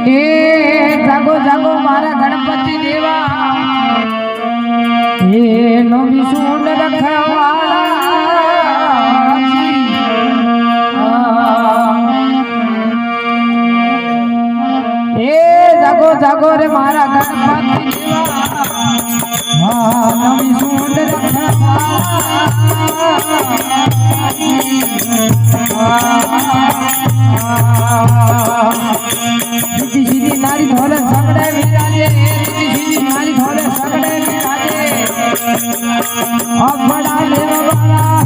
એ જાગો જાગો મારા ગણપતિ દેવા એ નોમી સુંડ રખવાળા એ જાગો જાગો રે મારા ગણપતિ દેવા નોમી સુંડ રીતિ સીધી નારી ધોલે સગડે વિરાજે રીતિ સીધી નારી ધોલે સગડે વિરાજે અબડા દેવવાળા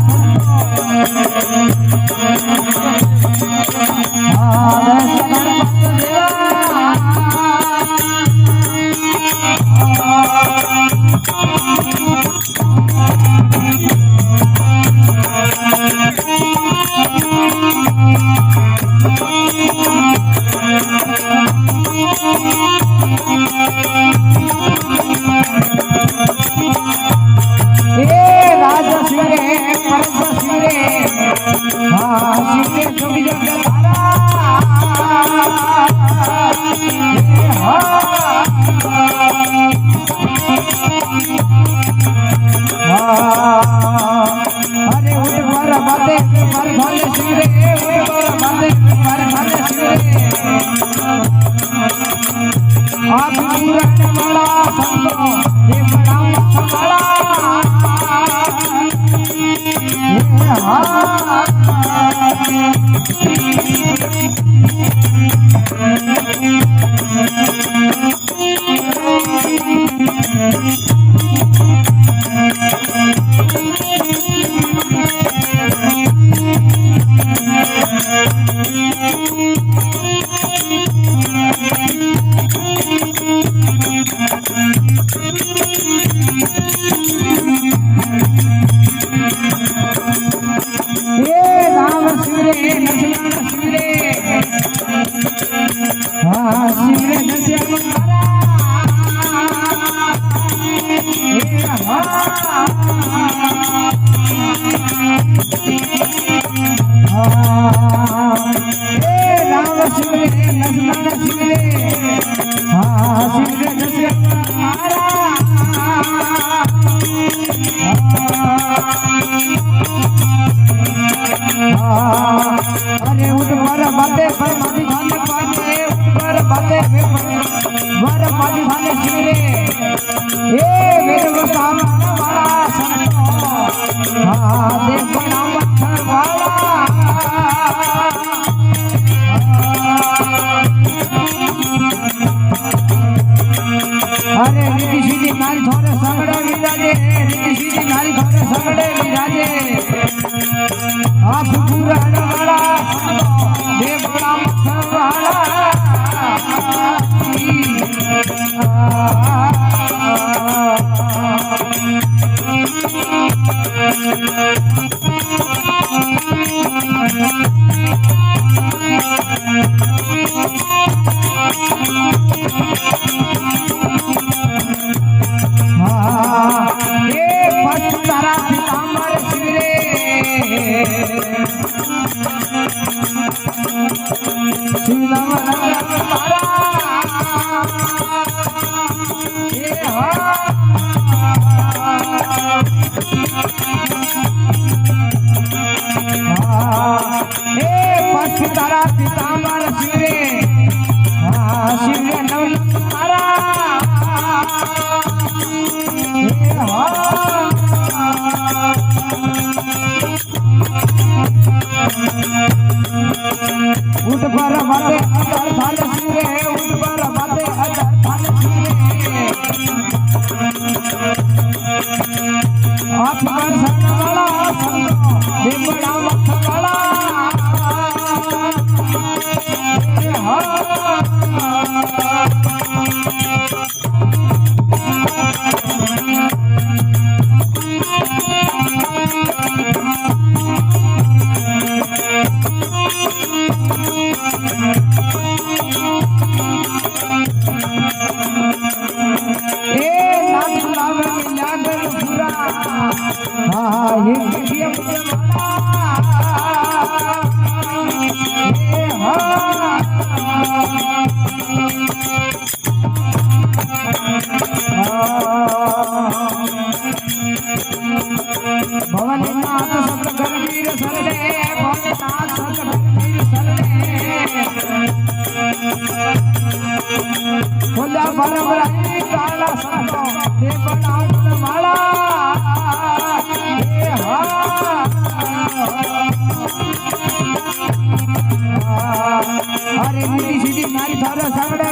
अरे उठ वर बाते पर मादी भाने पाने उठ वर बाते वर मादी भाने शिवरे ए वेद वसाम वाला संतो हां देव नाम अक्षर वाला अरे रीति सीधी नारी थोड़े सगड़े विराजे रीति सीधी नारी थोड़े सगड़े विराजे आप पूरा वाला देव नाम वाला उठ पर बाते अदर थाल सिरे उठ पर बाते अदर थाल सिरे आप पर संग वाला संग बेबड़ा मत वाला મારે મીઠી સીધી મારી થારા સાંગડે